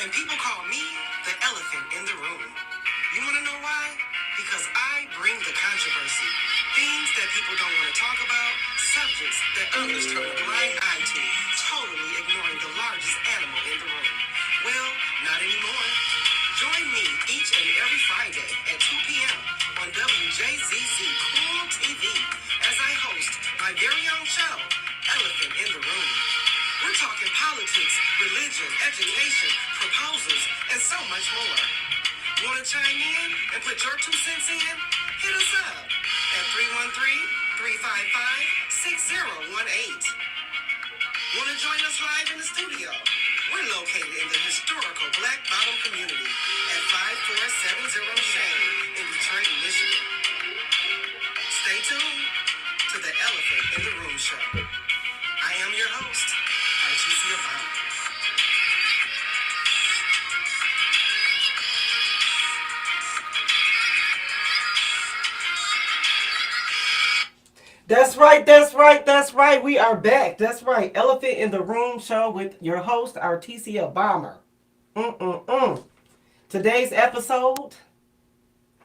And people call me the elephant in the room. You want to know why? Because I bring the controversy. Things that people don't want to talk about, subjects that others turn a blind eye to, totally ignoring the largest animal in the room. Well, not anymore. Join me each and every Friday at 2 p.m. on WJZZ Cool TV as I host my very own show, Elephant in the Room. We're talking politics, religion, education, proposals, and so much more. Want to chime in and put your 2 cents in? Hit us up at 313-355-6018. Want to join us live in the studio? We're located in the historical Black Bottom community at 5470 Shane in Detroit, Michigan. Stay tuned to the Elephant in the Room show. I am your host, Artesia Obama. That's right, that's right, that's right. We are back. That's right. Elephant in the Room show with your host, Artesia Bomber. Today's episode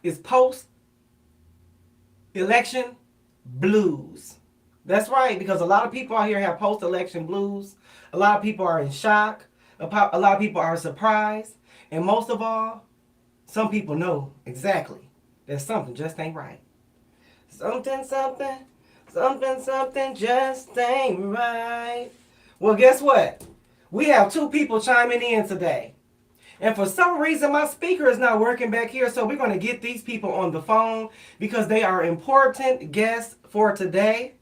is post-election blues. That's right, because a lot of people out here have post-election blues. A lot of people are in shock. A lot of people are surprised. And most of all, some people know exactly that something just ain't right. Something just ain't right. Well, guess what? We have 2 people chiming in today. And for some reason, my speaker is not working back here, so we're going to get these people on the phone because they are important guests for today.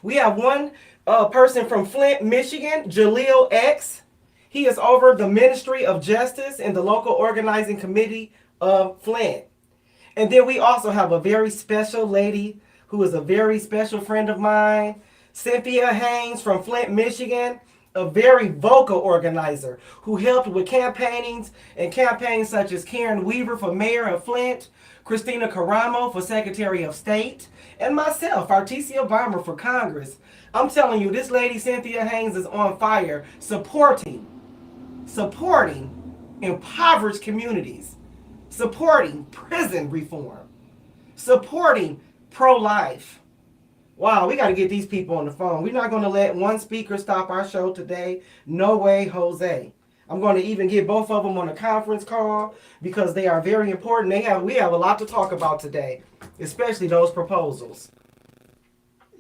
We have one person from Flint, Michigan, Jaleel X. He is over the Ministry of Justice in the local organizing committee of Flint. And then we also have a very special lady who is a very special friend of mine, Cynthia Haynes from Flint, Michigan, a very vocal organizer who helped with campaigns such as Karen Weaver for mayor of Flint, Christina Caramo for Secretary of State, and myself, Artesia Bomber, for Congress. I'm telling you, this lady, Cynthia Haynes, is on fire, supporting impoverished communities, supporting prison reform, supporting pro-life. Wow, we got to get these people on the phone. We're not going to let one speaker stop our show today. No way, Jose. I'm going to even get both of them on a conference call because they are very important. We have a lot to talk about today, especially those proposals.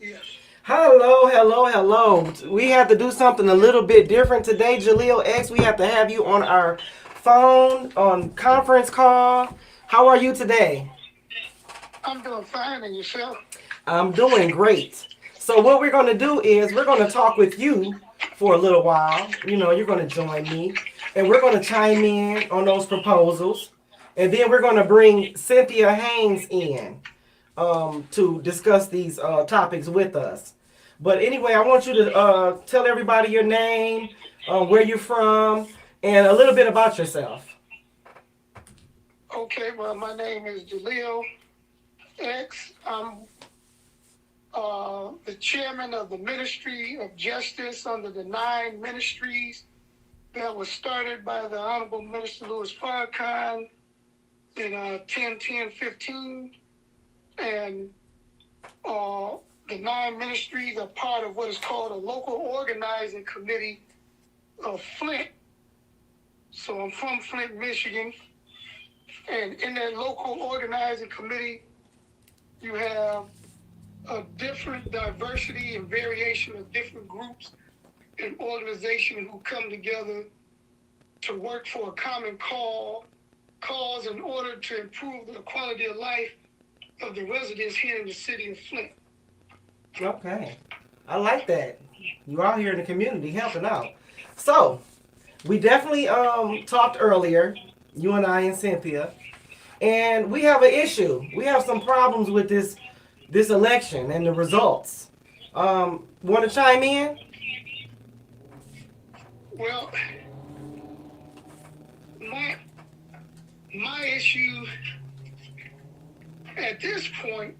Yes. Hello. We have to do something a little bit different today, Jaleel X. We have to have you on our phone, on conference call. How are you today? I'm doing fine, and yourself? I'm doing great. So what we're going to do is we're going to talk with you for a little while. You know, you're going to join me, and we're going to chime in on those proposals. And then we're going to bring Cynthia Haynes in to discuss these topics with us. But anyway, I want you to tell everybody your name, where you're from, and a little bit about yourself. Okay, well, my name is Jaleel X. I'm the chairman of the Ministry of Justice under the 9 ministries that was started by the Honorable Minister Louis Farrakhan in 10-10-15. And the 9 ministries are part of what is called a local organizing committee of Flint. So I'm from Flint, Michigan. And in that local organizing committee, you have a different diversity and variation of different groups and organizations who come together to work for a common cause in order to improve the quality of life of the residents here in the city of Flint. Okay. I like that. You are here in the community helping out. So, we definitely talked earlier, you and I and Cynthia, and we have an issue. We have some problems with this election and the results. Want to chime in? Well, my issue at this point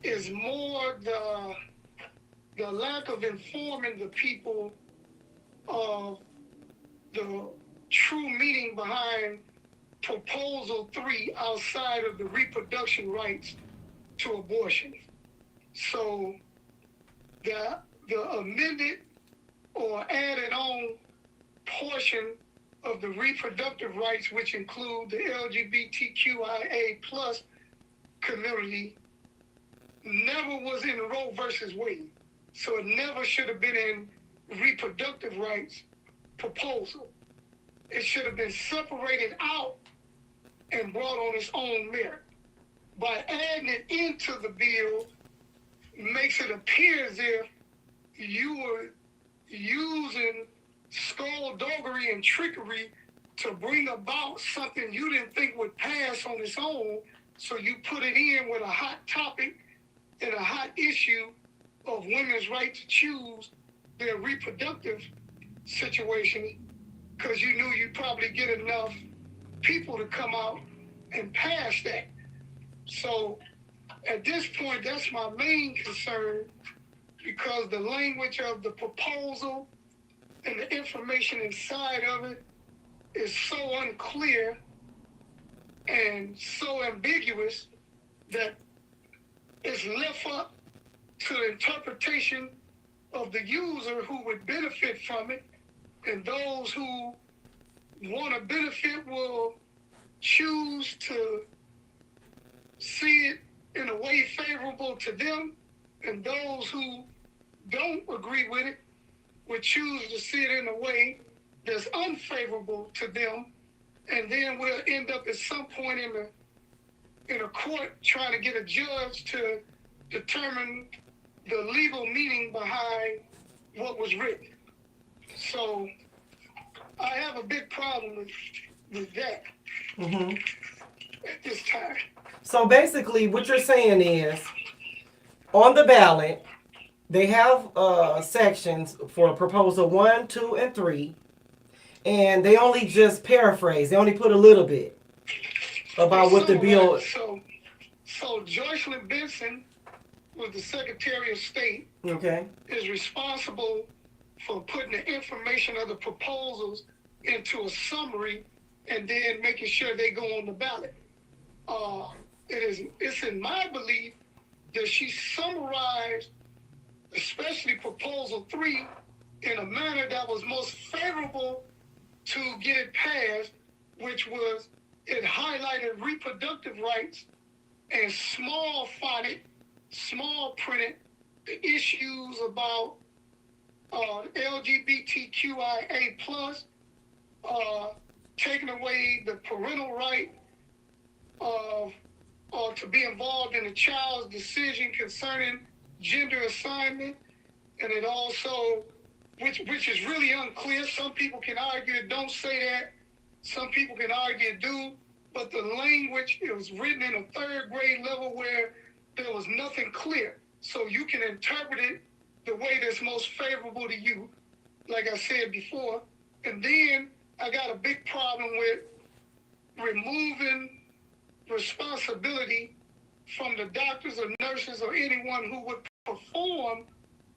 is more the lack of informing the people of the true meaning behind Proposal 3 outside of the reproduction rights to abortion. So the amended or added on portion of the reproductive rights, which include the LGBTQIA plus community, never was in Roe versus Wade. So it never should have been in reproductive rights proposal. It should have been separated out and brought on its own merit. By adding it into the bill, makes it appear as if you were using skullduggery and trickery to bring about something you didn't think would pass on its own, so you put it in with a hot topic and a hot issue of women's right to choose their reproductive situation, because you knew you'd probably get enough people to come out and pass that. So at this point, that's my main concern, because the language of the proposal and the information inside of it is so unclear and so ambiguous that it's left up to the interpretation of the user who would benefit from it, and those who want to benefit will choose to see it in a way favorable to them, and those who don't agree with it would choose to see it in a way that's unfavorable to them, and then we'll end up at some point in a court trying to get a judge to determine the legal meaning behind what was written. So I have a big problem with that at this time. So basically, what you're saying is, on the ballot, they have sections for proposal 1, 2, and 3, and they only just paraphrase. They only put a little bit about what the bill. So Joycelyn Benson, was the Secretary of State, is responsible for putting the information of the proposals into a summary and then making sure they go on the ballot. It's in my belief that she summarized, especially Proposal 3, in a manner that was most favorable to get it passed, which was it highlighted reproductive rights and small printed the issues about LGBTQIA plus, taking away the parental right to be involved in a child's decision concerning gender assignment, and it also, which is really unclear. Some people can argue it don't say that. Some people can argue it do. But the language, it was written in a third grade level where there was nothing clear. So you can interpret it the way that's most favorable to you, like I said before. And then I got a big problem with removing responsibility from the doctors or nurses or anyone who would perform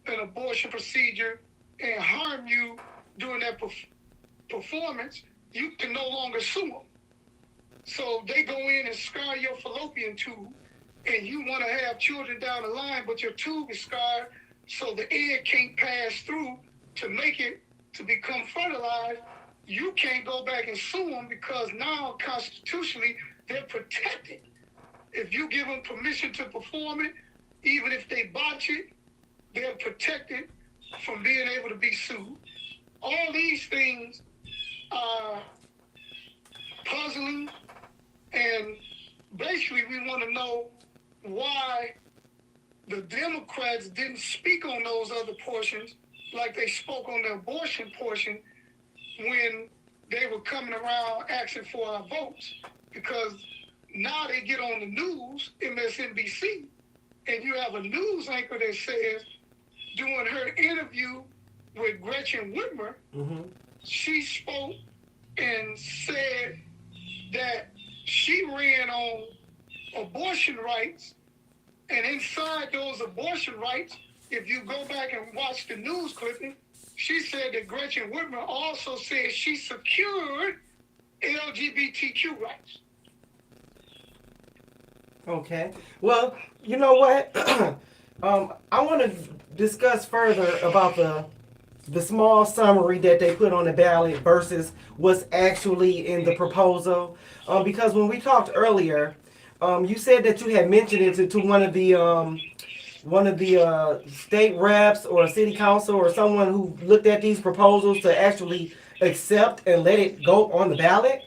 an abortion procedure and harm you during that performance. You can no longer sue them. So they go in and scar your fallopian tube, and you want to have children down the line, but your tube is scarred, so the egg can't pass through to make it to become fertilized. You can't go back and sue them because now constitutionally they're protected. If you give them permission to perform it, even if they botch it, they're protected from being able to be sued. All these things are puzzling, and basically we want to know why the Democrats didn't speak on those other portions like they spoke on the abortion portion when they were coming around asking for our votes. Because now they get on the news, MSNBC, and you have a news anchor that says, during her interview with Gretchen Whitmer, she spoke and said that she ran on abortion rights, and inside those abortion rights, if you go back and watch the news clipping, she said that Gretchen Whitmer also said she secured LGBTQ rights. Okay. Well, you know what? I want to discuss further about the small summary that they put on the ballot versus what's actually in the proposal. Because when we talked earlier, you said that you had mentioned it to one of the state reps or city council or someone who looked at these proposals to actually accept and let it go on the ballot.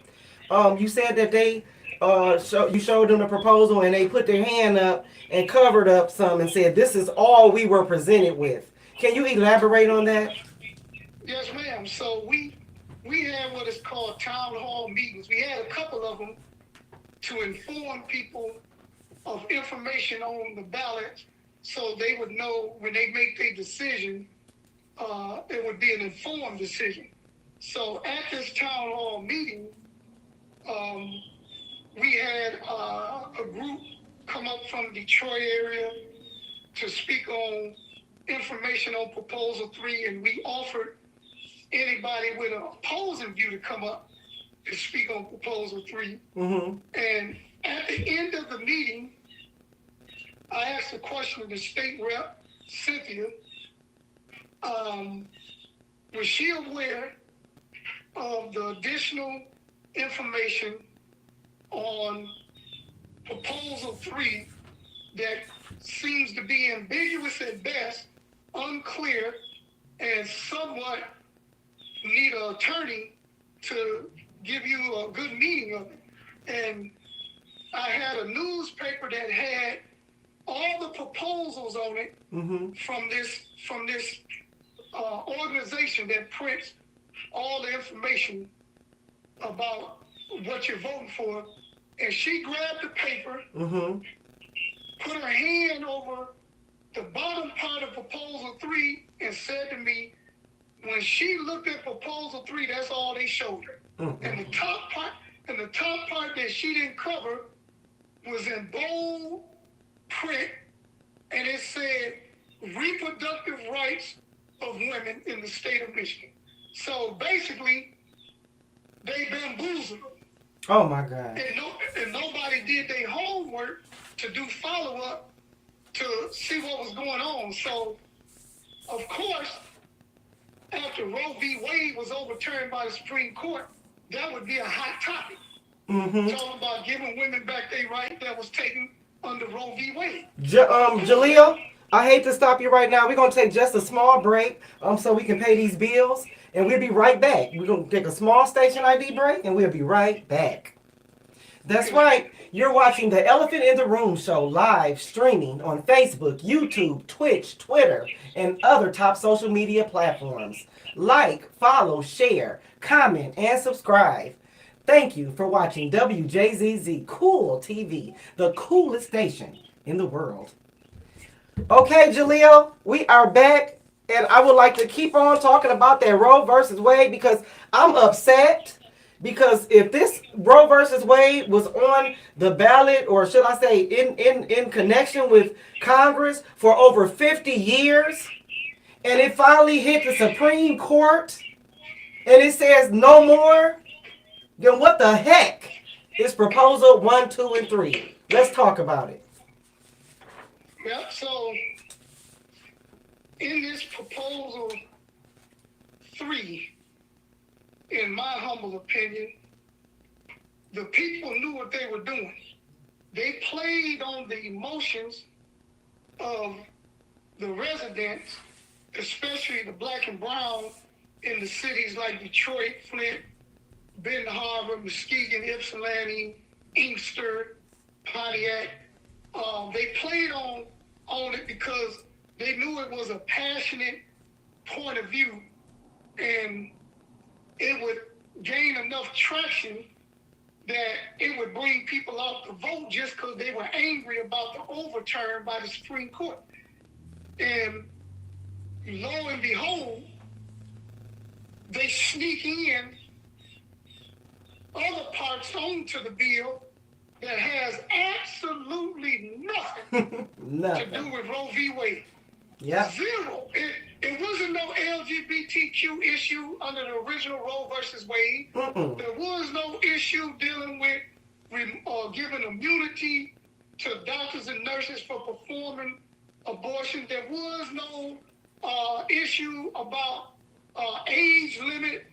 You said that you showed them the proposal and they put their hand up and covered up some and said this is all we were presented with. Can you elaborate on that? Yes, ma'am. So we had what is called town hall meetings. We had a couple of them to inform people of information on the ballot so they would know when they make their decision, it would be an informed decision. So at this town hall meeting, we had a group come up from Detroit area to speak on information on Proposal 3, and we offered anybody with an opposing view to come up to speak on Proposal 3. Mm-hmm. And at the end of the meeting, I asked a question of the state rep, Cynthia. Was she aware of the additional information on Proposal 3 that seems to be ambiguous at best, unclear, and somewhat need an attorney to give you a good meaning of it? And I had a newspaper that had all the proposals on it Mm-hmm. from this organization that prints all the information about what you're voting for. And she grabbed the paper, Mm-hmm. put her hand over the bottom part of Proposal 3, and said to me, when she looked at Proposal 3, that's all they showed her. Mm-hmm. And the top part that she didn't cover was in bold print, and it said reproductive rights of women in the state of Michigan. So basically, they bamboozled them. Oh my God. And nobody did their homework to do follow-up to see what was going on. So, of course, after Roe v. Wade was overturned by the Supreme Court, that would be a hot topic. Mm-hmm. Talking about giving women back their right that was taken under Roe v. Wade. Jaleel, I hate to stop you right now. We're gonna take just a small break, so we can pay these bills, and we'll be right back. We're gonna take a small station ID break, and we'll be right back. That's right. You're watching the Elephant in the Room show live streaming on Facebook, YouTube, Twitch, Twitter, and other top social media platforms. Like, follow, share, comment, and subscribe. Thank you for watching WJZZ Cool TV, the coolest station in the world. Okay, Jaleel, we are back, and I would like to keep on talking about that Roe versus Wade because I'm upset. Because if this Roe versus Wade was on the ballot, or should I say in connection with Congress for over 50 years, and it finally hit the Supreme Court, and it says no more, then what the heck is Proposal 1, 2, and 3? Let's talk about it. Yep, so in this Proposal 3, in my humble opinion, the people knew what they were doing. They played on the emotions of the residents, especially the black and brown in the cities like Detroit, Flint, Benton Harbor, Muskegon, Ypsilanti, Inkster, Pontiac. They played on it because they knew it was a passionate point of view, and it would gain enough traction that it would bring people out to vote just because they were angry about the overturn by the Supreme Court. And lo and behold, they sneak in other parts onto the bill that has absolutely nothing to do with Roe v. Wade. Yeah. Zero. It wasn't no LGBTQ issue under the original Roe versus Wade. Mm-mm. There was no issue dealing with giving immunity to doctors and nurses for performing abortion. There was no issue about age limit,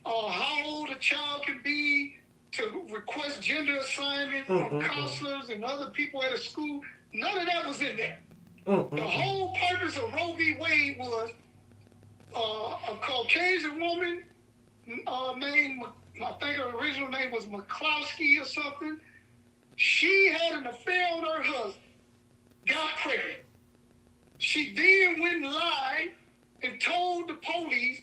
how old a child can be to request gender assignment from counselors and other people at a school. None of that was in there. The whole purpose of Roe v. Wade was a Caucasian woman named, I think her original name was McCloskey or something. She had an affair on her husband, got pregnant. She then went and lied and told the police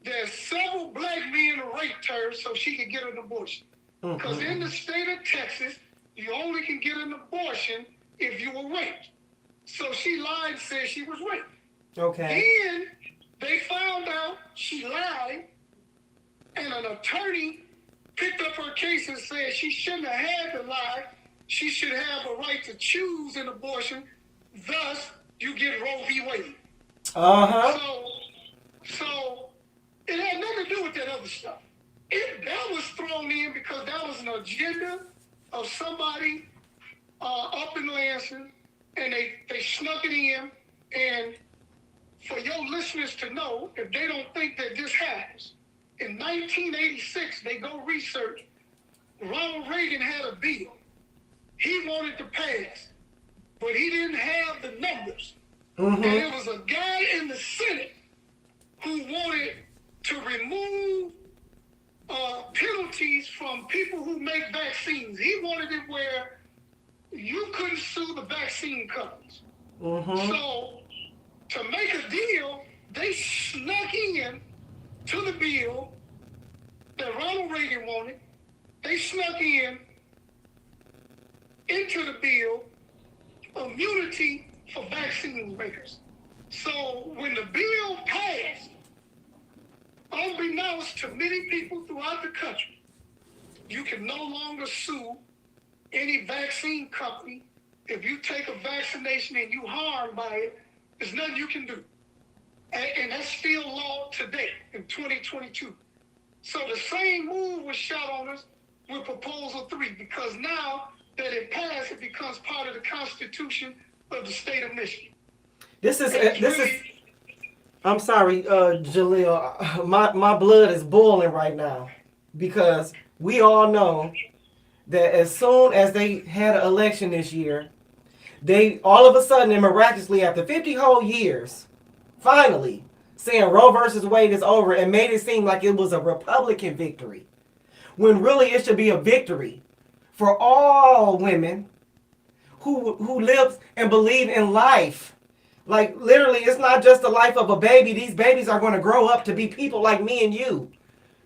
that several black men raped her so she could get an abortion. Because in the state of Texas, you only can get an abortion if you were raped. So she lied and said she was raped. Okay. Then they found out she lied, and an attorney picked up her case and said she shouldn't have had to lie. She should have a right to choose an abortion. Thus, you get Roe v. Wade. So it had nothing to do with that other stuff. That was thrown in because that was an agenda of somebody up in Lansing, and they snuck it in. And for your listeners to know, if they don't think that this happens, in 1986, they go research. Ronald Reagan had a bill. He wanted to pass, but he didn't have the numbers. And there was a guy in the Senate who wanted to remove penalties from people who make vaccines. He wanted it where you couldn't sue the vaccine companies. So to make a deal, they snuck in to the bill that Ronald Reagan wanted. They snuck into the bill immunity for vaccine makers. So when the bill passed, unbeknownst to many people throughout the country, you can no longer sue any vaccine company. If you take a vaccination and you harmed by it, there's nothing you can do. And that's still law today in 2022. So the same move was shot on us with Proposal 3, because now that it passed, it becomes part of the Constitution of the state of Michigan. I'm sorry, Jaleel. My blood is boiling right now because we all know that as soon as they had an election this year, they all of a sudden and miraculously after 50 whole years, finally saying Roe versus Wade is over and made it seem like it was a Republican victory, when really it should be a victory for all women who live and believe in life. Like literally, it's not just the life of a baby. These babies are going to grow up to be people like me and you,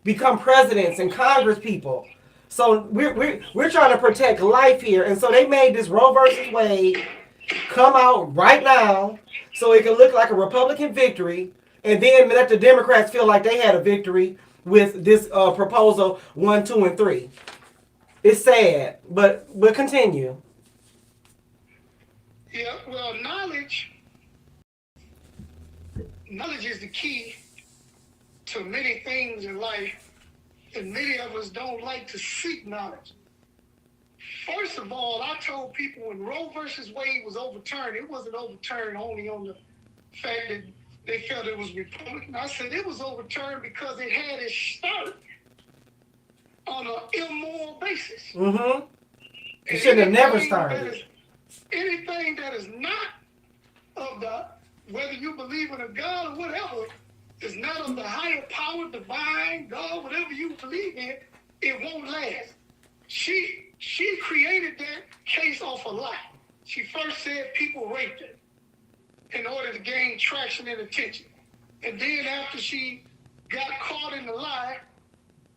become presidents and Congress people. So we're trying to protect life here, and so they made this Roe versus Wade come out right now so it can look like a Republican victory, and then let the Democrats feel like they had a victory with this proposal 1, 2, and 3. It's sad, but continue. Yeah, well, knowledge is the key to many things in life, and many of us don't like to seek knowledge. First of all, I told people when Roe versus Wade was overturned, it wasn't overturned only on the fact that they felt it was Republican. I said it was overturned because it had its start on an immoral basis. It shouldn't have never started. Anything that is not of the, whether you believe in a God or whatever, is not of the higher power, divine, God, whatever you believe in, it won't last. She created that case off a lie. She first said people raped her in order to gain traction and attention. And then after she got caught in the lie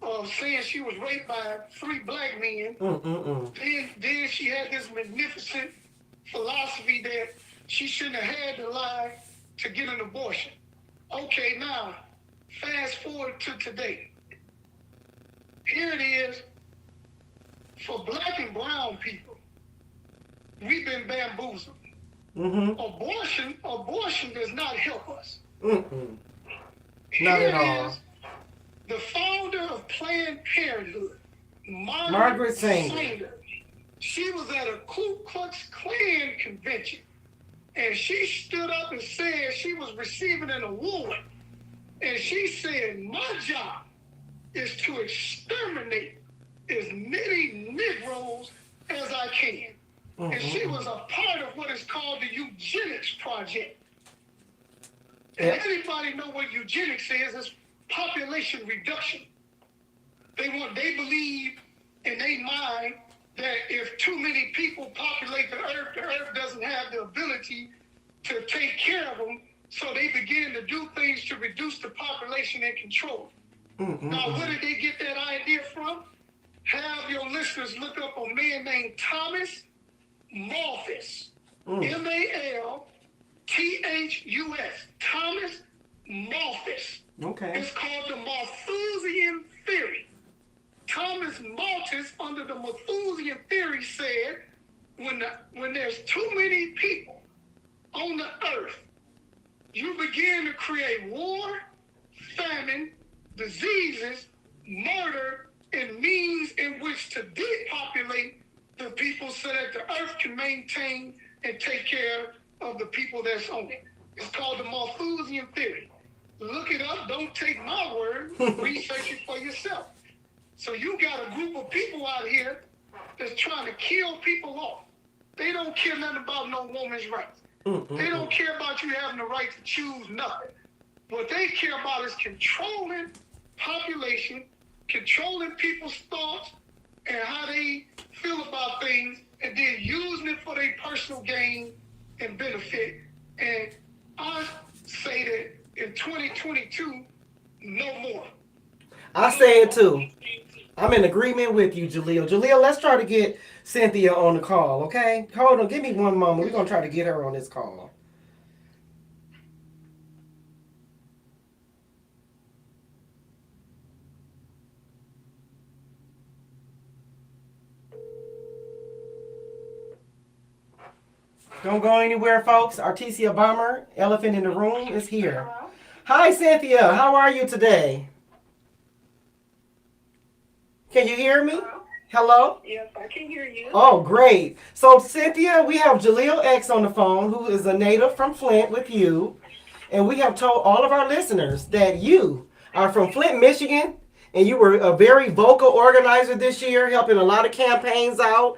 of saying she was raped by 3 black men, then she had this magnificent philosophy that she shouldn't have had to lie to get an abortion. Okay, now, fast forward to today. Here it is. For black and brown people, we've been bamboozled. Abortion does not help us. Mm-mm. Not at all. Here's the founder of Planned Parenthood, Margaret Sanger. She was at a Ku Klux Klan convention, and she stood up and said she was receiving an award. And she said, my job is to exterminate as many Negroes as I can. And she was a part of what is called the eugenics project. And anybody know what eugenics is? It's population reduction. They believe in their mind that if too many people populate the earth doesn't have the ability to take care of them, so they begin to do things to reduce the population and control. Now, where did they get that idea from? Have your listeners look up a man named Thomas Malthus. Malthus. Thomas Malthus. Okay. It's called the Malthusian theory. Thomas Malthus, under the Malthusian theory, said when there's too many people on the earth, you begin to create war, famine, diseases, murder, and means in which to depopulate the people so that the earth can maintain and take care of the people that's on it. It's called the Malthusian theory. Look it up. Don't take my word. Research it for yourself. So you got a group of people out here that's trying to kill people off. They don't care nothing about no woman's rights. They don't care about you having the right to choose nothing. What they care about is controlling population, controlling people's thoughts and how they feel about things, and then using it for their personal gain and benefit. And I say that in 2022, no more. I say it too. I'm in agreement with you, Jaleel. Jaleel, let's try to get Cynthia on the call, okay? Hold on, give me one moment. We're going to try to get her on this call. Don't go anywhere, folks. Artesia Bomber, Elephant in the Room, is here. Hello? Hi, Cynthia. How are you today? Can you hear me? Hello? Yes, I can hear you. Oh, great. So, Cynthia, we have Jaleel X on the phone, who is a native from Flint with you. And we have told all of our listeners that you are from Flint, Michigan, and you were a very vocal organizer this year, helping a lot of campaigns out.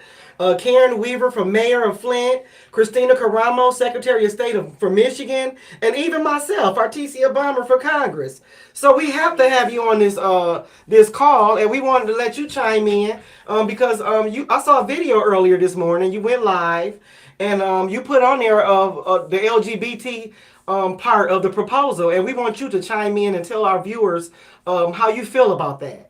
Karen Weaver for mayor of Flint, Christina Caramo, Secretary of State for Michigan, and even myself, Artesia Bomber for Congress. So we have to have you on this call, and we wanted to let you chime in because I saw a video earlier this morning. You went live, and you put on there of the LGBT part of the proposal, and we want you to chime in and tell our viewers how you feel about that.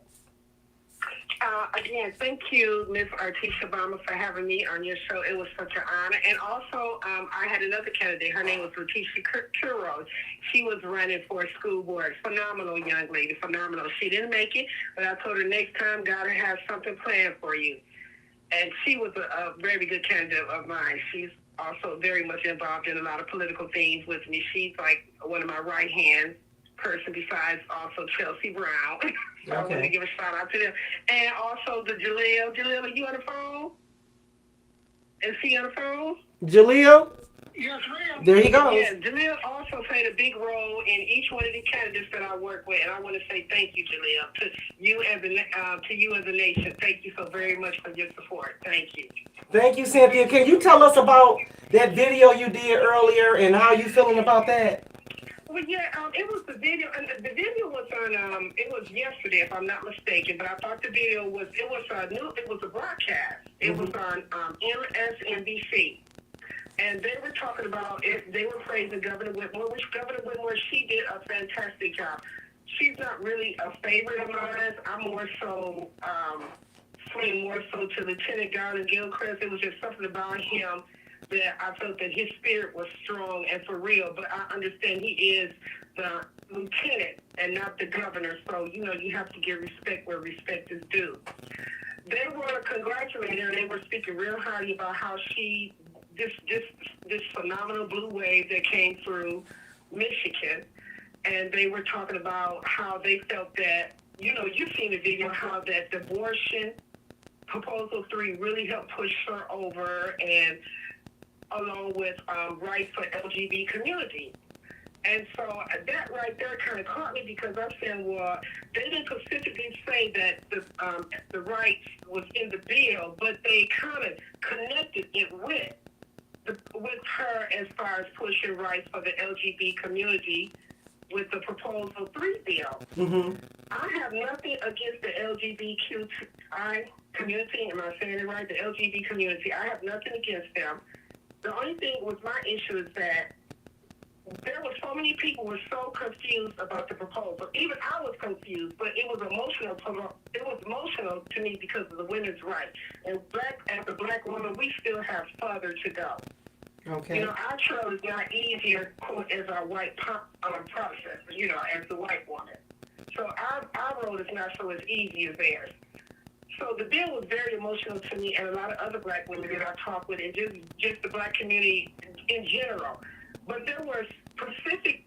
Again, thank you, Ms. Artesia Bomber, for having me on your show. It was such an honor. And also, I had another candidate. Her name was Letitia Kuro. She was running for school board. Phenomenal young lady, phenomenal. She didn't make it, but I told her next time, God has something planned for you. And she was a very good candidate of mine. She's also very much involved in a lot of political things with me. She's like one of my right hand person besides also Chelsea Brown. So I want to give a shout out to them. And also the Jaleel. Jaleel, are you on the phone? Is he on the phone? Jaleel? Yes, ma'am. There he goes. Yeah, Jaleel also played a big role in each one of the candidates that I work with, and I want to say thank you, Jaleel, to you as a nation. Thank you so very much for your support. Thank you. Thank you, Cynthia. Can you tell us about that video you did earlier and how you feeling about that? Well, yeah, it was the video, and the video was on, it was yesterday, if I'm not mistaken, but I thought the video was, it was a broadcast. It was on MSNBC. And they were talking about it, they were praising Governor Whitmore, which Governor Whitmore, she did a fantastic job. She's not really a favorite of mine. I'm more so, swing more so to Lieutenant Garland Gilchrist. It was just something about him that I felt that his spirit was strong and for real, but I understand he is the lieutenant and not the governor, so, you have to give respect where respect is due. They want to congratulate her. They were speaking real highly about how she this phenomenal blue wave that came through Michigan, and they were talking about how they felt that, you've seen the video, how that abortion Proposal 3 really helped push her over, and along with rights for LGBT community. And so that right there kind of caught me, because I'm saying, well, they didn't specifically say that the rights was in the bill, but they kind of connected it with her as far as pushing rights for the LGBT community with the Proposal 3 bill. Mm-hmm. I have nothing against the LGBTQI community. Am I saying it right? The LGBT community. I have nothing against them. The only thing with my issue is that there were so many people were so confused about the proposal. Even I was confused, but it was emotional. It was emotional to me because of the women's rights. And as a black woman, we still have further to go. Okay. Our trail is not easier, quote, as our white process, as the white woman. So our road is not so as easy as theirs. So the bill was very emotional to me and a lot of other black women that I talked with, and just the black community in general. But there were specific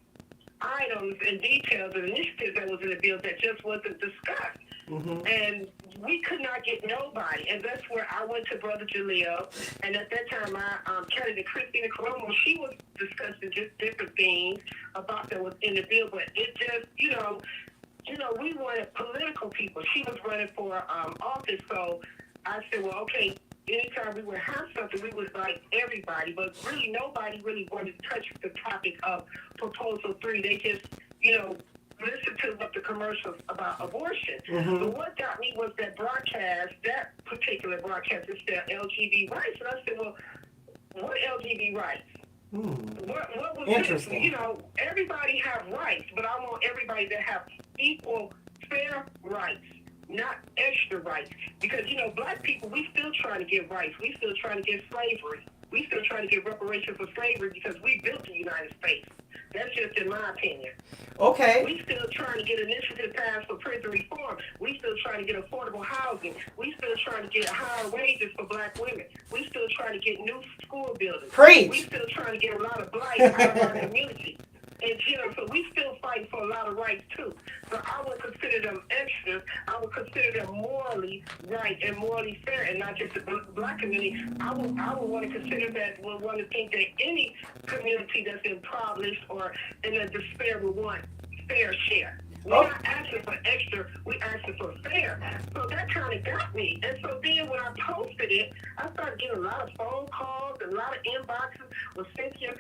items and details and initiatives that was in the bill that just wasn't discussed. Mm-hmm. And we could not get nobody. And that's where I went to Brother Jaleel. And at that time, my candidate, Christina Colomo, she was discussing just different things about that was in the bill. But it just, we wanted political people. She was running for office. So I said, well, okay, anytime we would have something, we would like everybody. But really, nobody really wanted to touch the topic of Proposal 3. They just, listen to what the commercials about abortion. Mm-hmm. But what got me was that particular broadcast, is their LGBT rights. And I said, well, what LGBT rights? What was Interesting. this? Everybody have rights, but I want everybody to have equal, fair rights, not extra rights. Because, black people, we still trying to get rights. We still trying to get slavery. We still trying to get reparations for slavery because we built the United States. That's just in my opinion. Okay. We still trying to get initiative passed for prison reform. We still trying to get affordable housing. We still trying to get higher wages for black women. We still trying to get new school buildings. Preach. We still trying to get a lot of blight out of our community. And, so we still fighting for a lot of rights, too. So I would consider them extras. I would consider them morally right and morally fair, and not just the black community. I would want to consider that, would want to think that any community that's impoverished or in a despair would want fair share. We're not asking for extra, we're asking for fair. So that kind of got me. And so then when I posted it, I started getting a lot of phone calls and a lot of inboxes with Cynthia,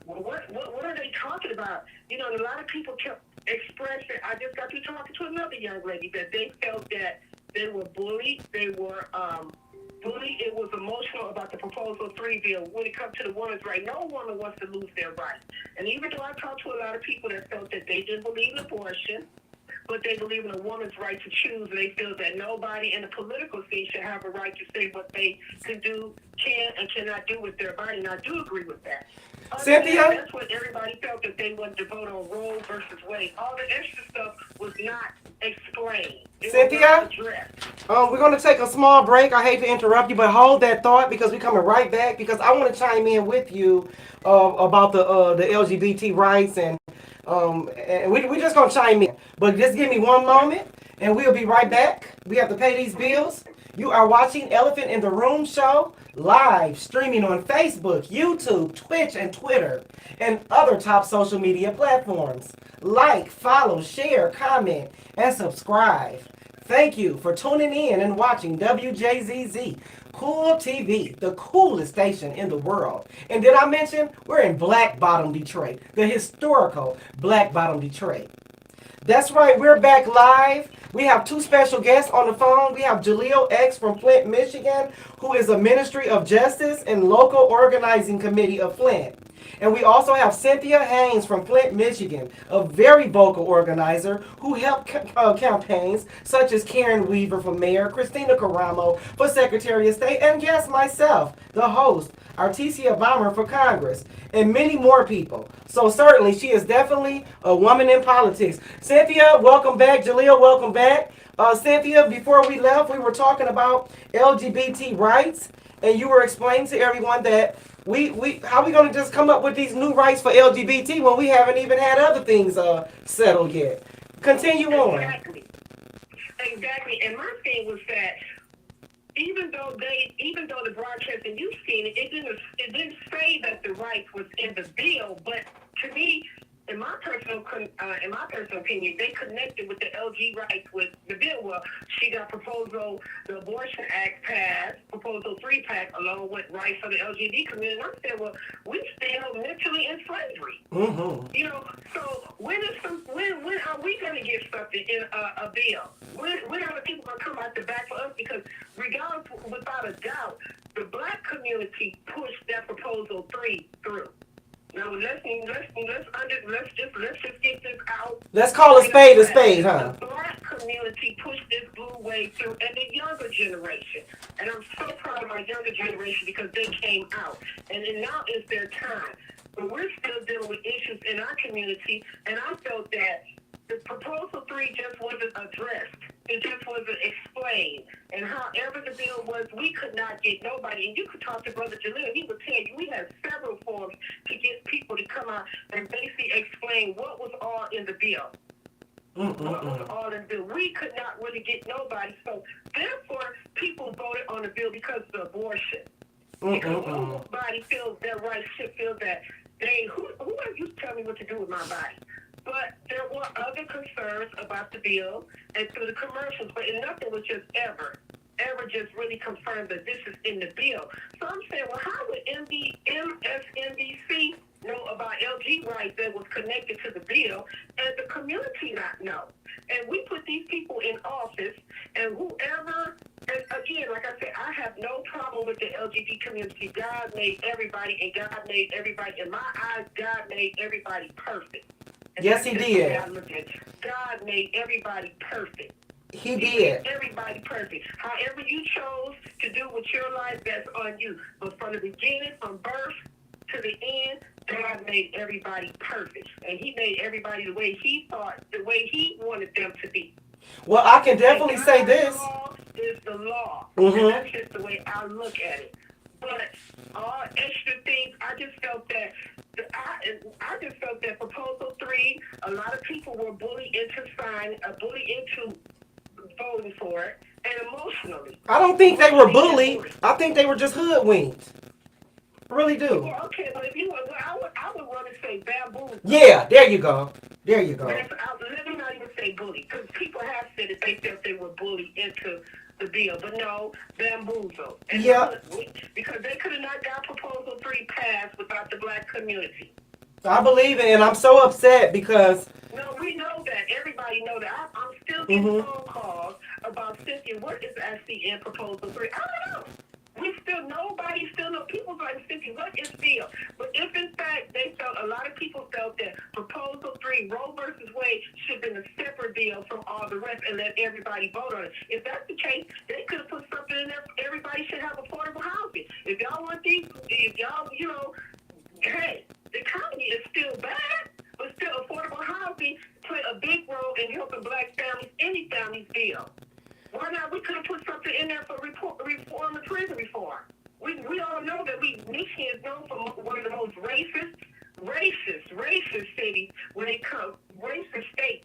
what are they talking about? And a lot of people kept expressing, I just got to talking to another young lady that they felt that they were bullied, they were bullied, it was emotional about the Proposal 3 bill. When it comes to the woman's right, no woman wants to lose their rights. And even though I talked to a lot of people that felt that they didn't believe in abortion, but they believe in a woman's right to choose, and they feel that nobody in the political scene should have a right to say what they can and cannot do with their body, and I do agree with that. Cynthia? That's what everybody felt, that they wanted to vote on Roe versus Wade. All the extra stuff was not explained. Cynthia? We're going to take a small break. I hate to interrupt you, but hold that thought because we're coming right back because I want to chime in with you about the LGBT rights and we're just going to chime in. But just give me one moment and we'll be right back. We have to pay these bills. You are watching Elephant in the Room show live streaming on Facebook, YouTube, Twitch, and Twitter, and other top social media platforms. Like, follow, share, comment, and subscribe. Thank you for tuning in and watching WJZZ Cool TV, the coolest station in the world. And did I mention we're in Black Bottom, Detroit, the historical Black Bottom, Detroit. That's right, we're back live. We have two special guests on the phone. We have Jaleel X from Flint, Michigan, who is a Ministry of Justice and Local Organizing Committee of Flint. And we also have Cynthia Haynes from Flint, Michigan, a very vocal organizer who helped campaigns such as Karen Weaver for mayor, Christina Caramo for Secretary of State, and yes, myself, the host, Artesia Bomber for Congress, and many more people. So certainly she is definitely a woman in politics. Cynthia, welcome back. Jaleel, welcome back. Cynthia, before we left, we were talking about LGBT rights and you were explaining to everyone that we how we gonna just come up with these new rights for LGBT when we haven't even had other things settled yet. Continue on. Exactly. And my thing was that even though the broadcast and you've seen it, it didn't say that the rights was in the bill. But to me, in my personal opinion, they connected with the LG rights with the bill. Well, she got the Abortion Act passed, Proposal 3 passed, along with rights for the LGBT community. And I said, well, we still mentally in slavery. Mm-hmm. You know, so when are we going to get something in a bill? When are the people going to come out the back for us? Because regardless, without a doubt, the black community pushed that Proposal 3 through. Now let's just get this out. Let's call a spade, huh? The black community pushed this blue wave through, and the younger generation. And I'm so proud of my younger generation because they came out, and then now is their time. But we're still dealing with issues in our community, and I felt that the Proposal 3 just wasn't addressed. It just wasn't explained. And however the bill was, we could not get nobody. And you could talk to Brother Jalil, he would tell you we had several forms to get people to come out and basically explain what was all in the bill. What was all in the bill. We could not really get nobody. So therefore, people voted on the bill because of abortion. Because nobody feels their rights should feel that who are you to tell me what to do with my body? But there were other concerns about the bill and through the commercials, but nothing was just ever just really confirmed that this is in the bill. So I'm saying, well, how would MSNBC know about LG rights that was connected to the bill and the community not know? And we put these people in office, and whoever, and again, like I said, I have no problem with the LGBT community. God made everybody, and God made everybody, in my eyes, God made everybody perfect. And yes, He did. God made everybody perfect. He did. Made everybody perfect. However you chose to do with your life, that's on you. But from the beginning, from birth to the end, God made everybody perfect. And He made everybody the way He thought, the way He wanted them to be. Well, I can definitely say this. The law is the law. Mm-hmm. And that's just the way I look at it. But all extra things, I just felt that Proposal 3, a lot of people were bullied into voting for it, and emotionally. I don't think they were bullied. I think they were just hoodwinked. I really do. Well, okay, but if you were, I would want to say bamboozled. Yeah, there you go. There you go. Let me not even say bullied, because people have said that they felt they were bullied into the bill, but no, bamboozled. And yeah. Because they could have not got Proposal 3 passed without the black community. I believe it, and I'm so upset because... No, we know that. Everybody know that. I'm still getting phone calls about Cynthia. What is actually in Proposal 3? I don't know. Nobody still know. People like Cynthia, what is bill? But if in fact a lot of people felt that Proposal 3, Roe versus Wade, should have been a separate bill from all the rest and let everybody vote on it. If that's the case, they could have put something in there. Everybody should have affordable housing. If y'all want these, hey, the economy is still bad, but still affordable housing play a big role in helping black families, any family's bill. Why not? We could have put something in there for reform and prison reform. We all know that Michigan is known for one of the most racist cities racist states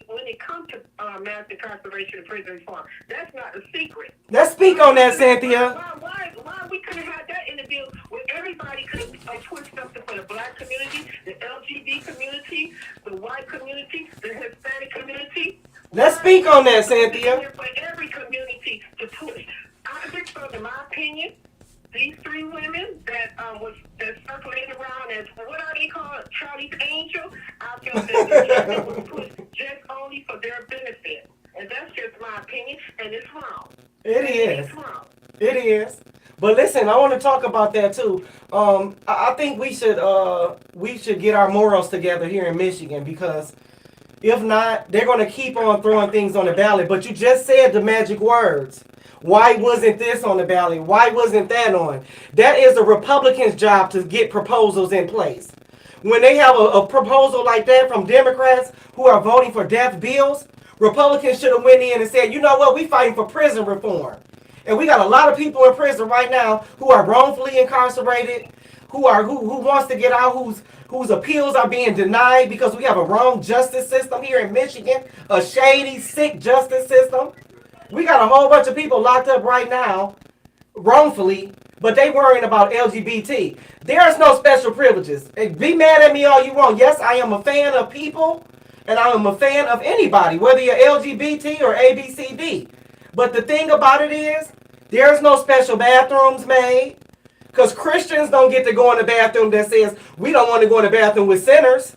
when it comes to mass incarceration and prison reform. That's not a secret. Let's speak on that, Cynthia. Why we couldn't have that in the bill where everybody could have put something for the black community, the LGBT community, the white community, the Hispanic community? Let's speak on that, Cynthia. For every community to push. I just felt, in my opinion, these 3 women that circulated around as, what are they called, Charlie's Angel, I felt that the was pushed just only for their benefit. And that's just my opinion, and it's wrong. It is. It's wrong. It is. But listen, I want to talk about that too. I think we should get our morals together here in Michigan, because if not, they're going to keep on throwing things on the ballot. But you just said the magic words. Why wasn't this on the ballot? Why wasn't that on? That is the Republicans' job to get proposals in place. When they have a proposal like that from Democrats who are voting for death bills, Republicans should have went in and said, you know what, we fighting for prison reform. And we got a lot of people in prison right now who are wrongfully incarcerated, who wants to get out, whose appeals are being denied because we have a wrong justice system here in Michigan, a shady, sick justice system. We got a whole bunch of people locked up right now wrongfully, but they worrying about LGBT. There's no special privileges. Be mad at me all you want. Yes, I am a fan of people, and I am a fan of anybody, whether you're LGBT or ABCD. But the thing about it is, there's no special bathrooms made, because Christians don't get to go in the bathroom that says, we don't want to go in the bathroom with sinners.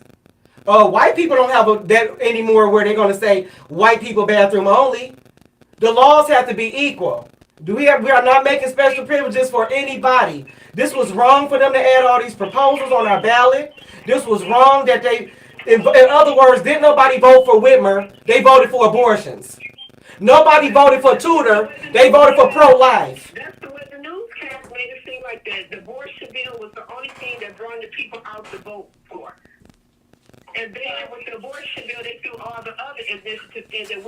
White people don't have that anymore where they're going to say, white people bathroom only. The laws have to be equal. We are not making special privileges for anybody. This was wrong for them to add all these proposals on our ballot. This was wrong that they, in other words, didn't nobody vote for Whitmer. They voted for abortions. Nobody voted for Tudor. They voted for pro-life. That's the way the newscast made it seem like that. The abortion bill was the only thing that brought the people out to vote for. And then with the abortion bill, they threw all the other initiatives in there.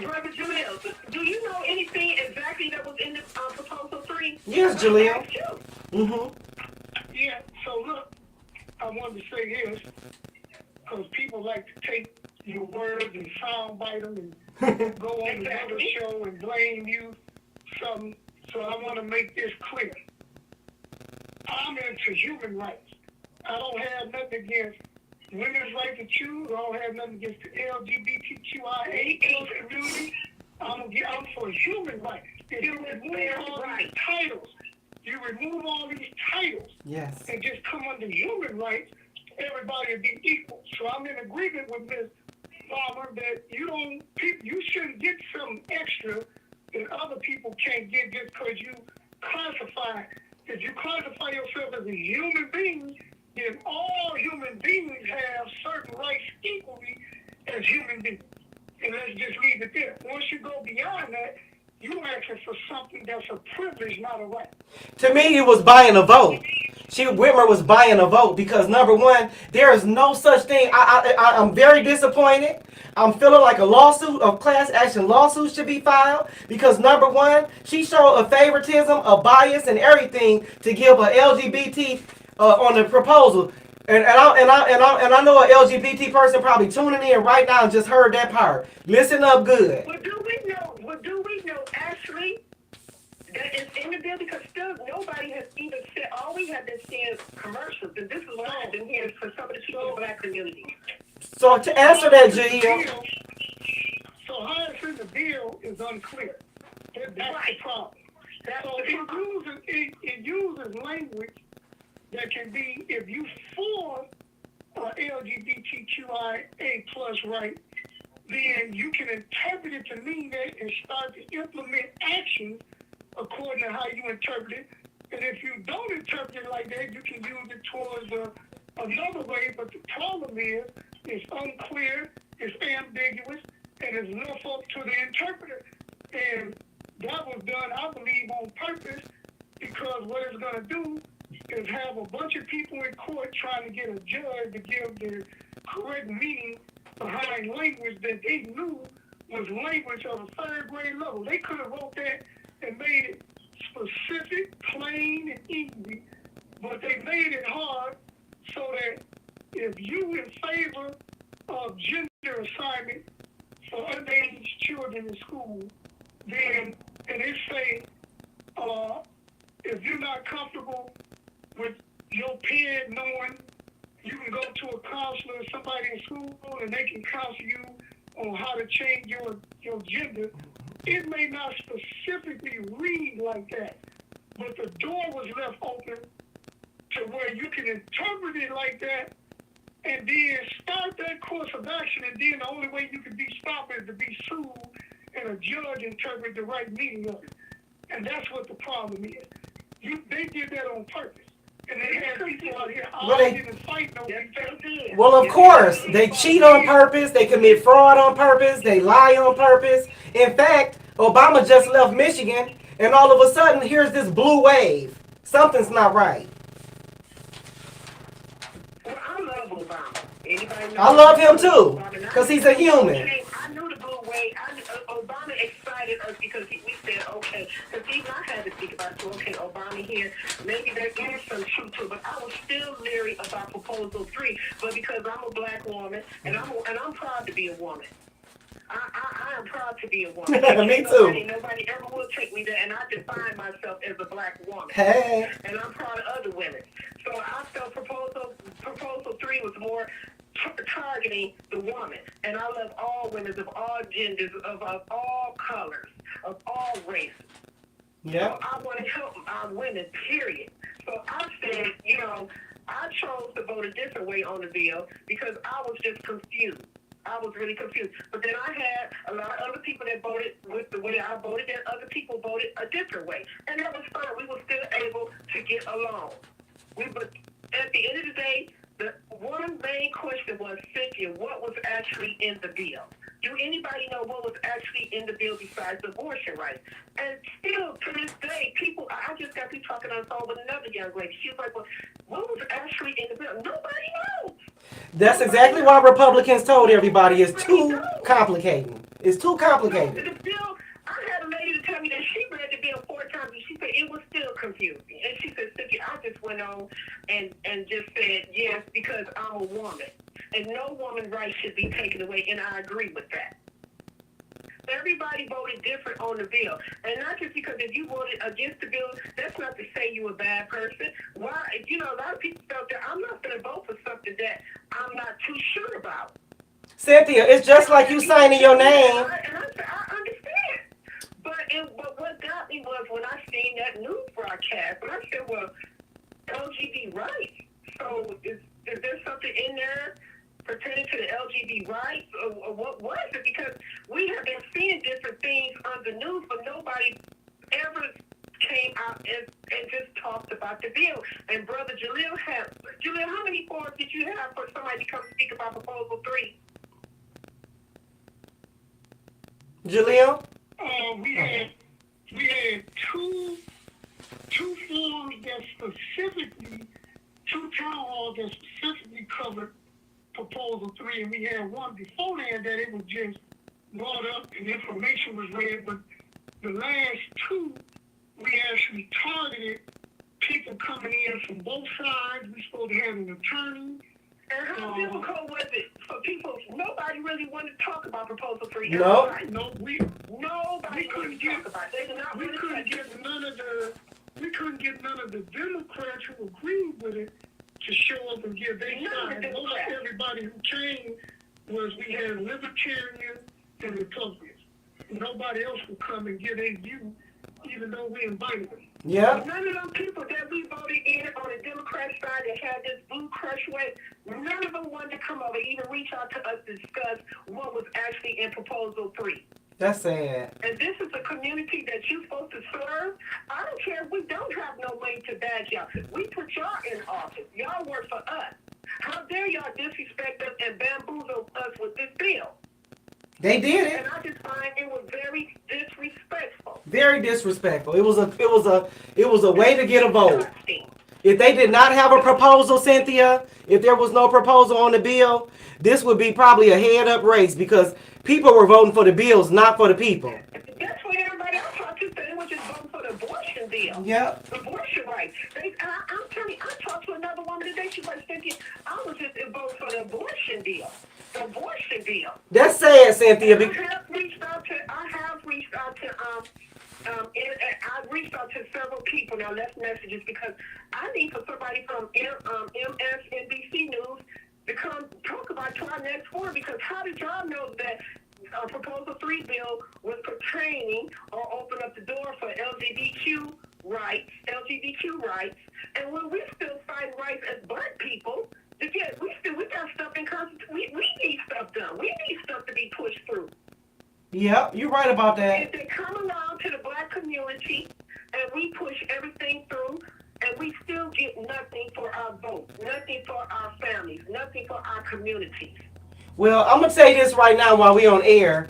Brother Jamil, do you know anything exactly that was in the proposal 3? Yes, Jaleel. Yeah, so look, I wanted to say this, because people like to take your words and soundbite them and go on another show and blame you something. So I want to make this clear. I'm into human rights. I don't have nothing against women's right to choose. I don't have nothing against the LGBTQIA community. I'm for human rights. If you remove all these titles, you remove all these titles, yes, and just come under human rights, everybody will be equal. So I'm in agreement with Ms. Farmer that you shouldn't get some extra that other people can't get just because you classify. If you classify yourself as a human being, then all human beings have certain rights equally as human beings. And let's just leave it there. Once you go beyond that, you're asking for something that's a privilege, not a right. To me, it was buying a vote. Whitmer was buying a vote because, number one, there is no such thing. I'm very disappointed. I'm feeling like a class action lawsuit should be filed because, number one, she showed a favoritism, a bias, and everything to give a LGBT on the proposal. And I know an LGBT person probably tuning in right now and just heard that part. Listen up good. Well, do we know actually that it's in the bill? Because still nobody has even said, all we have been seeing is commercials. And this is what I've been hearing for some of the people in the black community. So to answer that, Jill. So how it's in the bill is unclear. That's the problem. So it uses language that can be, if you for LGBTQIA plus right, then you can interpret it to mean that and start to implement actions according to how you interpret it. And if you don't interpret it like that, you can use it towards another way. But the problem is, it's unclear, it's ambiguous, and it's left up to the interpreter. And that was done, I believe, on purpose, because what it's going to do is have a bunch of people in court trying to get a judge to give the correct meaning behind language that they knew was language of a third grade level. They could have wrote that and made it specific, plain, and easy, but they made it hard so that if you in favor of gender assignment for underage children in school, then, and they say, if you're not comfortable with your parent knowing, you can go to a counselor or somebody in school and they can counsel you on how to change your gender. It may not specifically read like that, but the door was left open to where you can interpret it like that and then start that course of action, and then the only way you can be stopped is to be sued and a judge interpret the right meaning of it. And that's what the problem is. They did that on purpose. And they had people out here arguing and fighting over each other. Well, of course, they cheat on purpose, they commit fraud on purpose, they lie on purpose. In fact, Obama just left Michigan, and all of a sudden, here's this blue wave. Something's not right. Well, I love Obama. Anybody know I love him too, because he's a human. I knew the blue wave. Obama excited us because we said, okay, because even I had to think about, so, okay, Obama here, maybe there is some truth to it, but I was still leery about Proposal 3, but because I'm a black woman, and I'm proud to be a woman. I am proud to be a woman. Me too. Nobody ever will take me there, and I define myself as a black woman. Hey. And I'm proud of other women. So I felt Proposal 3 was more targeting the woman. And I love all women of all genders, of all colors, of all races. Yeah. So I want to help our women, period. So I said, I chose to vote a different way on the bill because I was just confused. I was really confused. But then I had a lot of other people that voted with the way I voted, and other people voted a different way. And that was fine. We were still able to get along. But at the end of the day, the one main question was, Cynthia, what was actually in the bill? Do anybody know what was actually in the bill besides abortion rights? And still, to this day, people, I just got to be talking on the phone with another young lady. She was like, well, what was actually in the bill? Nobody knows. That's exactly why Republicans told everybody it's too complicated. It's too complicated. No, the bill, I had a lady to tell me that she read the bill 4 times and she said it was still confusing. And she said, Cynthia, I just went on and just said yes because I'm a woman. And no woman rights should be taken away, and I agree with that. Everybody voted different on the bill. And not just because if you voted against the bill, that's not to say you're a bad person. Why? A lot of people felt that I'm not going to vote for something that I'm not too sure about. Cynthia, it's just like you signing your name. And I understand. But what got me was when I seen that news broadcast, and I said, well, LGBT rights. So is there something in there pertaining to the LGBT rights, or what was it? Because we have been seeing different things on the news, but nobody ever came out and just talked about the bill. And Brother Jaleel, how many forms did you have for somebody to come speak about Proposal 3? Jaleel? We had two forums that specifically, 2 town halls that specifically covered Proposal 3, and we had one before that it was just brought up and information was read, but the last 2, we actually targeted people coming in from both sides. We supposed to have an attorney. And how difficult was it for people? Nobody really wanted to talk about Proposal 3. No. We couldn't get about it. We couldn't get none of the Democrats who agreed with it to show up and give their side. Most everybody who came we had libertarians and Republicans. Nobody else would come and give their view, even though we invited them. Yeah. None of them people that we voted in on the Democrat side that had this blue crush way, none of them wanted to come over, even reach out to us to discuss what was actually in Proposal 3. That's sad. And this is a community that you're supposed to serve. I don't care if we don't have no money to back y'all. We put y'all in office. Y'all work for us. How dare y'all disrespect us and bamboozle us with this bill? They did it. And I just find it was very disrespectful. Very disrespectful. It was a way to get a vote. If they did not have a proposal, Cynthia, if there was no proposal on the bill, this would be probably a head-up race because people were voting for the bills, not for the people. That's what everybody else talked to said. They were just voting for the abortion bill. Yep. Abortion rights. I'm telling you, I talked to another woman today. She was thinking, I was just voting for the abortion bill. The abortion bill. That's sad, Cynthia. I've reached out to several people now, left messages, because I need for somebody from MSNBC News to come talk about to our next forum, because how did y'all know that Proposal 3 bill was pertaining or open up the door for LGBTQ rights, and when we still fighting rights as black people, again, we got stuff in Constitution. We need stuff done. We need stuff to be pushed through. Yep, you're right about that. If they come along to the black community and we push everything through, and we still get nothing for our vote, nothing for our families, nothing for our communities. Well, I'm gonna say this right now while we on air,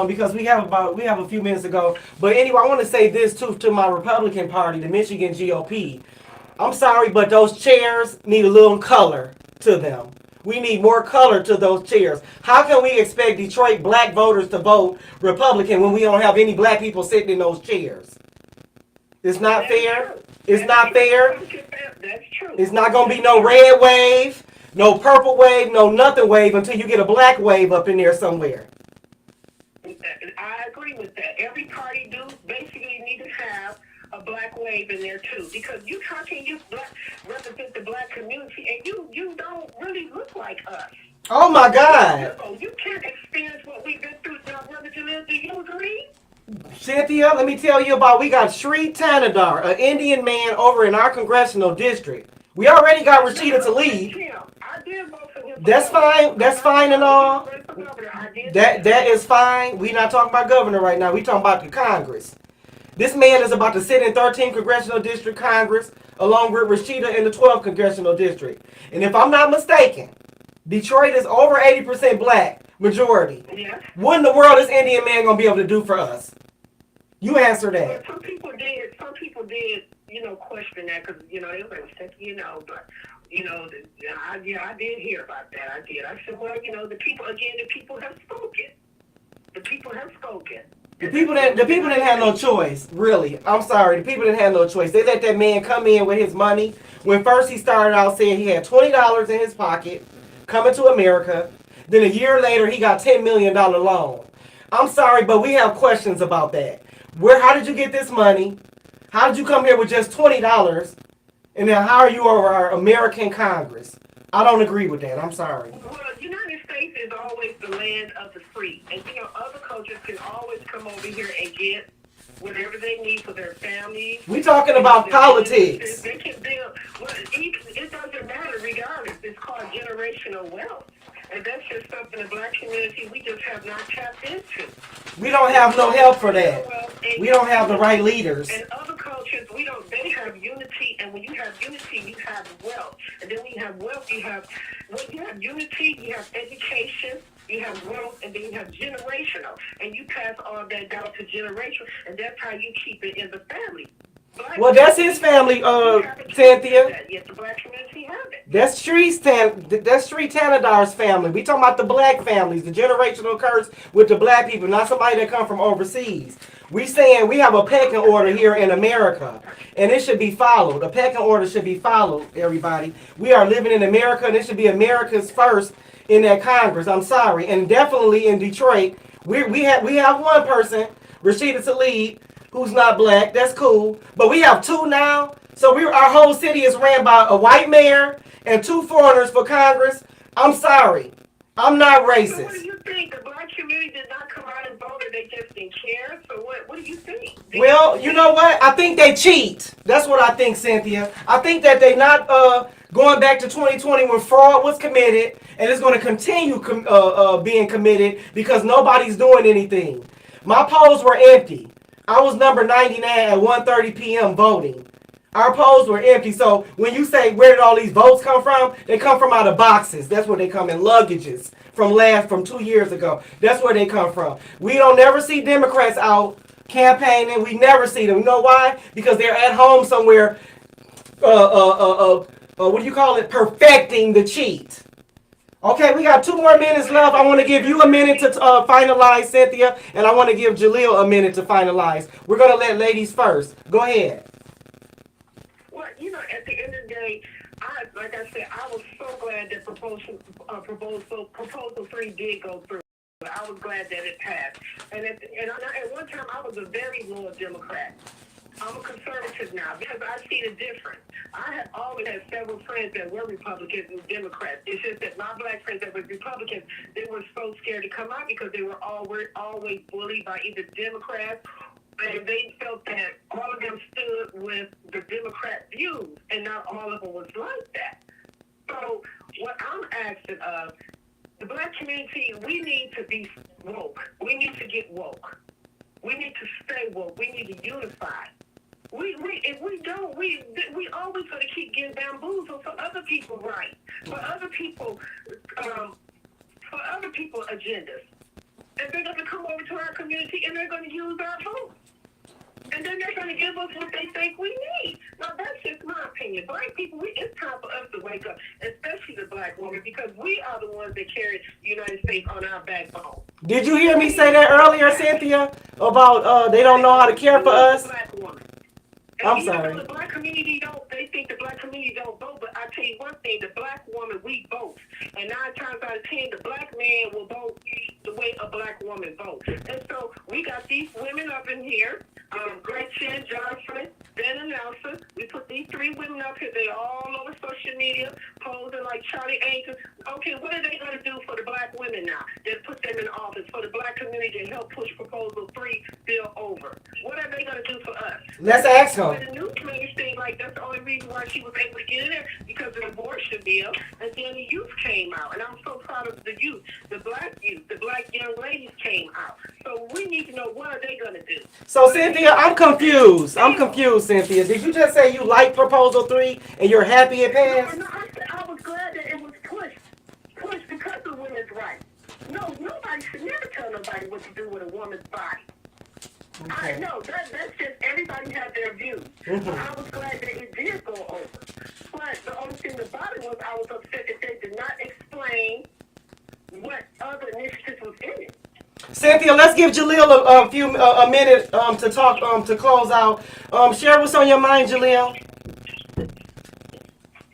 because we have a few minutes to go. But anyway, I want to say this too to my Republican Party, the Michigan GOP. I'm sorry, but those chairs need a little color to them. We need more color to those chairs. How can we expect Detroit black voters to vote Republican when we don't have any black people sitting in those chairs? It's not fair. It's not fair. That's true. It's not going to be no red wave, no purple wave, no nothing wave until you get a black wave up in there somewhere. I agree with that. Every party do basically need to have a black wave in there too, because how can you represent the black community and you don't really look like us? Oh my God! You can't experience what we've been through, now, Brother Jalil. Do you agree? Cynthia, let me tell you about, we got Sri Tanadar, an Indian man over in our congressional district. We already got Rashida Tlaib. That's fine. That's fine and all. That is fine. We're not talking about governor right now. We're talking about the Congress. This man is about to sit in 13th Congressional District Congress along with Rashida in the 12th Congressional District. And if I'm not mistaken, Detroit is over 80% black majority. Yes. What in the world is Indian man going to be able to do for us? You answer that. Well, some people did, question that because, they were like, but, I did hear about that. I did. I said, well, the people have spoken. The people have spoken. The people didn't have no choice, really. I'm sorry. The people didn't have no choice. They let that man come in with his money. When first he started out saying he had $20 in his pocket coming to America. Then a year later, he got $10 million loan. I'm sorry, but we have questions about that. How did you get this money? How did you come here with just $20? And then how are you over our American Congress? I don't agree with that. I'm sorry. Well, the United States is always the land of the free. And, other cultures can always come over here and get whatever they need for their families. We're talking about politics. They can build. Well, it doesn't matter regardless. It's called generational wealth. And that's just something the black community we just have not tapped into. We don't have no help for that. We don't have the right leaders. And other cultures, they have unity, and when you have unity, you have wealth. And then when you have wealth, you have unity, you have education, you have wealth, and then you have generational. And you pass all that down to generation, and that's how you keep it in the family. Well, that's his family, Cynthia. Yes, the black community have it. That's Sri Tanadar's family. We talking about the black families, the generational curse with the black people, not somebody that come from overseas. We saying we have a pecking order here in America, and it should be followed. A pecking order should be followed, everybody. We are living in America, and it should be America's first in that Congress. I'm sorry. And definitely in Detroit, we have one person, Rashida Tlaib, who's not black. That's cool. But we have two now. So our whole city is ran by a white mayor and two foreigners for Congress. I'm sorry. I'm not racist. So what do you think? The black community did not come out and vote, they just didn't care? So what do you think? Well, you know what? I think they cheat. That's what I think, Cynthia. I think that they not going back to 2020 when fraud was committed, and it's going to continue being committed because nobody's doing anything. My polls were empty. I was number 99 at 1:30 p.m. voting. Our polls were empty. So when you say where did all these votes come from, they come from out of boxes. That's where they come in, luggages from 2 years ago. That's where they come from. We don't never see Democrats out campaigning. We never see them. You know why? Because they're at home somewhere. What do you call it? Perfecting the cheat. Okay, we got 2 more minutes left. I want to give you a minute to finalize, Cynthia, and I want to give Jalil a minute to finalize. We're going to let ladies first. Go ahead. Well, at the end of the day, like I said, I was so glad that proposal 3 did go through. I was glad that it passed. And at one time, I was a very loyal Democrat. I'm a conservative now because I see the difference. I have always had several friends that were Republicans and Democrats. It's just that my black friends that were Republicans, they were so scared to come out because they were always bullied by either Democrats, and they felt that all of them stood with the Democrat views, and not all of them was like that. So what I'm asking of the black community, we need to be woke. We need to get woke. We need to stay woke. We need to unify. If we don't, we always going to keep getting bamboozled for other people, right? For other people agendas. And they're going to come over to our community and they're going to use our vote. And then they're going to get give us what they think we need. Now, that's just my opinion. Black people, it's time for us to wake up, especially the black woman, because we are the ones that carry the United States on our backbone. Did you hear me say that earlier, Cynthia, about they don't know how to care for us? Black woman. I'm sorry. The black community they think the black community don't vote, but I tell you one thing, the black woman, we vote. And 9 times out of 10, the black man will vote the way a black woman votes. And so we got these women up in here, Gretchen, Johnson, Ben and Nelson. We put these 3 women up here. They're all over social media, posing like Charlie Angels. Okay, what are they going to do for the black women now? They put them in office for the black community and help push Proposal 3 bill over. What are they going to do for us? Let's ask them. The news made it seem like that's the only reason why she was able to get in there, because of the abortion bill. And then the youth came out. And I'm so proud of the youth, the black young ladies came out. So we need to know, what are they going to do? So, Cynthia, I'm confused. Cynthia. Did you just say you like Proposal 3 and you're happy it passed? No, I was glad that it was pushed because of women's rights. No, nobody should never tell nobody what to do with a woman's body. Okay. I know, that's just, everybody had their views. Mm-hmm. I was glad that it did go over. But the only thing about it was I was upset that they did not explain what other initiatives was in it. Cynthia, let's give Jaleel a minute to talk to close out. Share what's on your mind, Jaleel.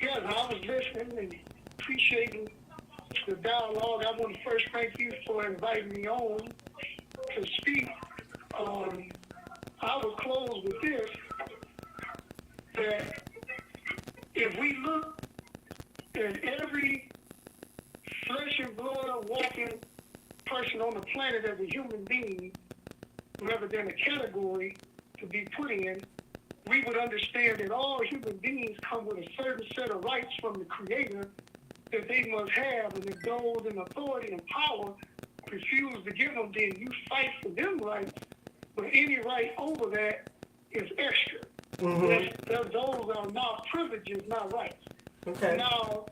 Yes, I was listening and appreciating the dialogue. I want to first thank you for inviting me on to speak. I will close with this, that if we look at every flesh and blood walking person on the planet as a human being, rather than a category to be put in, we would understand that all human beings come with a certain set of rights from the Creator that they must have, and if those in authority and power refuse to give them, then you fight for them rights, but any right over that is extra. Mm-hmm. Those are not privileges, not rights. Okay. Now,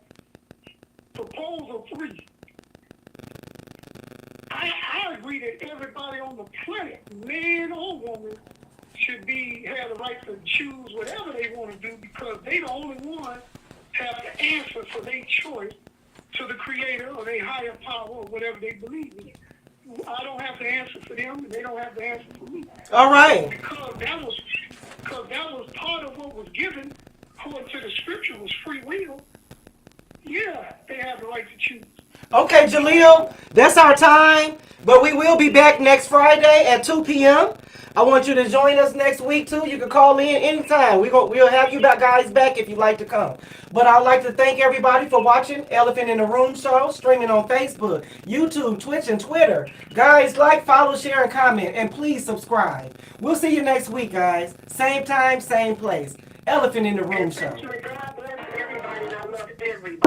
Proposal 3. I agree that everybody on the planet, man or woman, should have the right to choose whatever they want to do, because they the only one have to answer for their choice to the Creator or their higher power or whatever they believe in. I don't have to answer for them, and they don't have to answer for me. All right. Because that was part of what was given, according to the Scripture, was free will. Yeah, they have the right to choose. Okay, Jaleel, that's our time, but we will be back next Friday at 2 p.m. I want you to join us next week, too. You can call in anytime. We'll have you guys back if you'd like to come. But I'd like to thank everybody for watching Elephant in the Room show, streaming on Facebook, YouTube, Twitch, and Twitter. Guys, like, follow, share, and comment, and please subscribe. We'll see you next week, guys. Same time, same place. Elephant in the Room show. God bless everybody, and I love everybody.